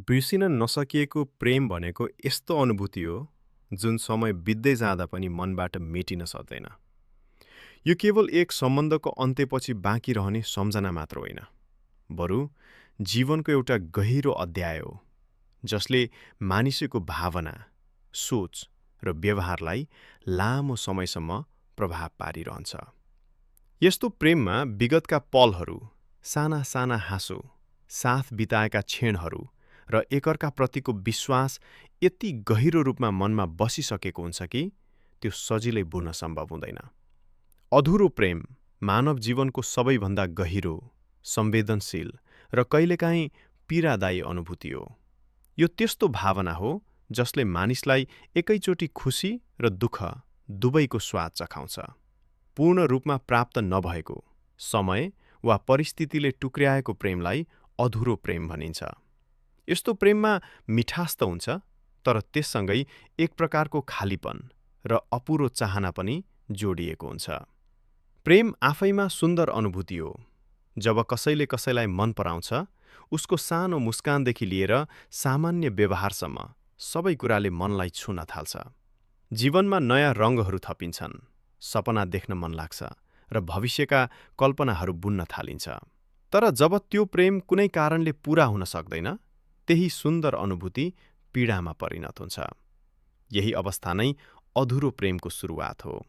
बिर्सिन नसकिएको प्रेम भनेको यस्तो अनुभूति हो जुन समय बित्दै जाँदा पनि मनबाट मेटिन सक्दैन। यो केवल एक सम्बन्धको अन्त्यपछि बाँकी रहने सम्झना मात्र होइन, बरु जीवनको एउटा गहिरो अध्याय हो जसले मानिसको भावना, सोच र व्यवहारलाई लामो समयसम्म प्रभाव पारिरहन्छ। यस्तो प्रेममा विगतका पलहरू, साना साना हाँसो, साथ बिताएका क्षणहरू र एकअर्काप्रतिको विश्वास यति गहिरो रूपमा मनमा बसिसकेको हुन्छ कि त्यो सजिलै भुल्न सम्भव हुँदैन। अधुरो प्रेम मानव जीवनको सबैभन्दा गहिरो, संवेदनशील र कहिलेकाहीँ पीडादायी अनुभूति हो। यो त्यस्तो भावना हो जसले मानिसलाई एकैचोटि खुसी र दुःख दुवैको स्वाद चखाउँछ। पूर्ण रूपमा प्राप्त नभएको, समय वा परिस्थितिले टुक्र्याएको प्रेमलाई अधुरो प्रेम भनिन्छ। यस्तो प्रेममा मिठास त हुन्छ, तर त्यससँगै एक प्रकारको खालीपन र अपुरो चाहना पनि जोडिएको हुन्छ। प्रेम आफैमा सुन्दर अनुभूति हो। जब कसैले कसैलाई मन पराउँछ, उसको सानो मुस्कानदेखि लिएर सामान्य व्यवहारसम्म सबै कुराले मनलाई छुन थाल्छ। जीवनमा नयाँ रङहरू थपिन्छन्, सपना देख्न मन लाग्छ र भविष्यका कल्पनाहरू बुन्न थालिन्छ। तर जब त्यो प्रेम कुनै कारणले पूरा हुन सक्दैन, त्यही सुन्दर अनुभूति पीडामा परिणत हुन्छ। यही अवस्था नै अधुरो प्रेमको सुरुवात हो।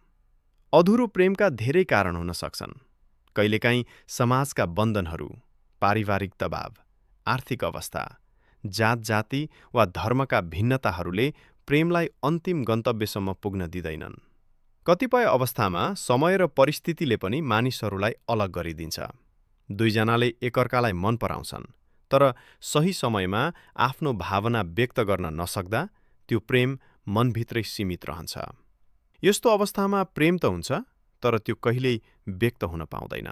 अधुरो प्रेमका धेरै कारण हुन सक्छन्। कहिलेकाहीँ समाजका बन्धनहरू, पारिवारिक दबाव, आर्थिक अवस्था, जात-जाति वा धर्मका भिन्नताहरूले प्रेमलाई अन्तिम गन्तव्यसम्म पुग्न दिँदैनन्। कतिपय अवस्थामा समय र परिस्थितिले पनि मानिसहरूलाई अलग गरिदिन्छ। दुईजनाले एकअर्कालाई मन पराउँछन्, तर सही समयमा आफ्नो भावना व्यक्त गर्न नसक्दा त्यो प्रेम मनभित्रै सीमित रहन्छ। यस्तो अवस्थामा प्रेम त हुन्छ, तर त्यो कहिल्यै व्यक्त हुन पाउँदैन।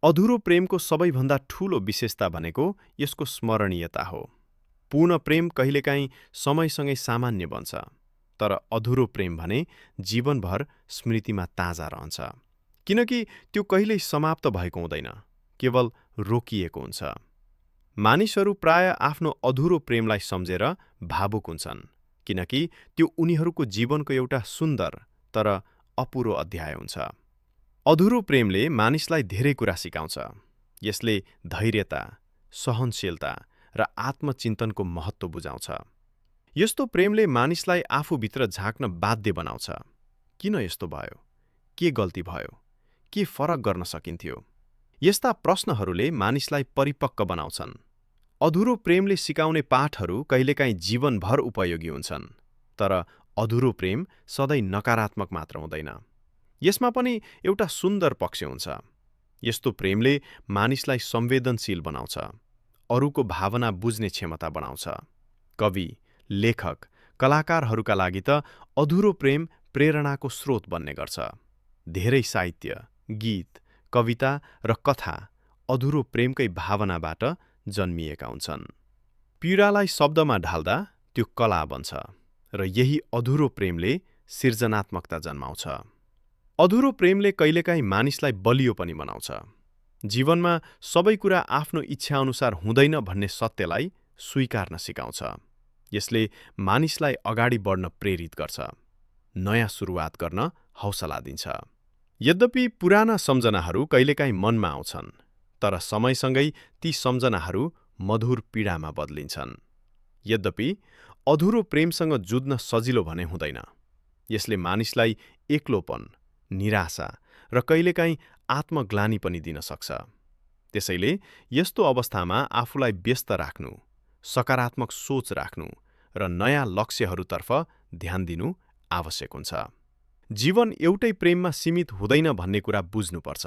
अधुरो प्रेमको सबैभन्दा ठूलो विशेषता भनेको यसको स्मरणीयता हो। पूर्ण प्रेम कहिलेकाहीँ समयसँगै सामान्य बन्छ, तर अधुरो प्रेम भने जीवनभर स्मृतिमा ताजा रहन्छ, किनकि त्यो कहिल्यै समाप्त भएको हुँदैन, केवल रोकिएको हुन्छ। मानिसहरू प्राय आफ्नो अधुरो प्रेमलाई सम्झेर भावुक हुन्छन्, किनकि त्यो उनीहरूको जीवनको एउटा सुन्दर तर अपुरो अध्याय हुन्छ। अधुरो प्रेमले मानिसलाई धेरै कुरा सिकाउँछ। यसले धैर्यता, सहनशीलता र आत्मचिन्तनको महत्त्व बुझाउँछ। यस्तो प्रेमले मानिसलाई आफूभित्र झाँक्न बाध्य बनाउँछ। किन यस्तो भयो? के गल्ती भयो? के फरक गर्न सकिन्थ्यो? यस्ता प्रश्नहरूले मानिसलाई परिपक्व बनाउँछन्। अधुरो प्रेमले सिकाउने पाठहरू कहिलेकाहीँ जीवनभर उपयोगी हुन्छन्, तर अधुरो प्रेम सधैँ नकारात्मक मात्र हुँदैन। यसमा पनि एउटा सुन्दर पक्ष हुन्छ। यस्तो प्रेमले मानिसलाई संवेदनशील बनाउँछ, अरूको भावना बुझ्ने क्षमता बढाउँछ। कवि, लेखक, कलाकारहरूका लागि त अधुरो प्रेम प्रेरणाको स्रोत बन्ने गर्छ। धेरै साहित्य, गीत, कविता र कथा अधुरो प्रेमकै भावनाबाट जन्मिएका हुन्छन्। पीडालाई शब्दमा ढाल्दा त्यो कला बन्छ र यही अधुरो प्रेमले सृजनात्मकता जन्माउँछ। अधुरो प्रेमले कहिलेकाहीँ मानिसलाई बलियो पनि बनाउँछ। जीवनमा सबै कुरा आफ्नो इच्छाअनुसार हुँदैन भन्ने सत्यलाई स्वीकार्न सिकाउँछ। यसले मानिसलाई अगाडि बढ्न प्रेरित गर्छ, नयाँ सुरुवात गर्न हौसला दिन्छ। यद्यपि पुराना सम्झनाहरू कहिलेकाहीँ मनमा आउँछन्, तर समयसँगै ती सम्झनाहरू मधुर पीडामा बदलिन्छन्। यद्यपि अधुरो प्रेमसँग जुझ्न सजिलो भने हुँदैन। यसले मानिसलाई एक्लोपन, निराशा र कहिलेकाहीँ आत्मग्लानि पनि दिन सक्छ। त्यसैले यस्तो अवस्थामा आफूलाई व्यस्त राख्नु, सकारात्मक सोच राख्नु र नयाँ लक्ष्यहरूतर्फ ध्यान दिनु आवश्यक हुन्छ। जीवन एउटै प्रेममा सीमित हुँदैन भन्ने कुरा बुझ्नुपर्छ।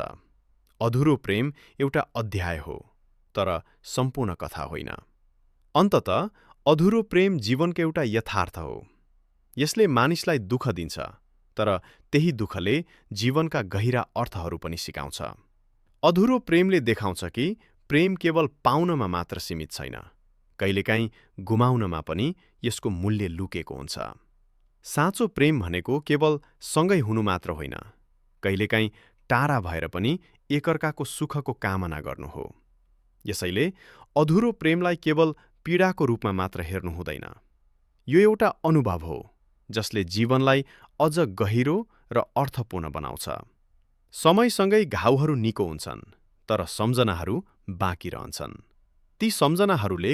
अधुरो प्रेम एउटा अध्याय हो, तर सम्पूर्ण कथा होइन। अन्ततः अधुरो प्रेम जीवनको एउटा यथार्थ हो। यसले मानिसलाई दुःख दिन्छ, तर त्यही दुःखले जीवनका गहिरा अर्थहरू पनि सिकाउँछ। अधुरो प्रेमले देखाउँछ कि प्रेम केवल पाउनमा मात्र सीमित छैन, कहिलेकाहीँ गुमाउनमा पनि यसको मूल्य लुकेको हुन्छ। साँचो प्रेम भनेको केवल सँगै हुनु मात्र होइन, कहिलेकाहीँ टाढा भएर पनि एकअर्काको सुखको कामना गर्नु हो। यसैले अधुरो प्रेमलाई केवल पीडाको रूपमा मात्र हेर्नु हुँदैन। यो एउटा अनुभव हो जसले जीवनलाई अझ गहिरो र अर्थपूर्ण बनाउँछ। समयसँगै घाउहरू निको हुन्छन्, तर सम्झनाहरू बाँकी रहन्छन्। ती सम्झनाहरूले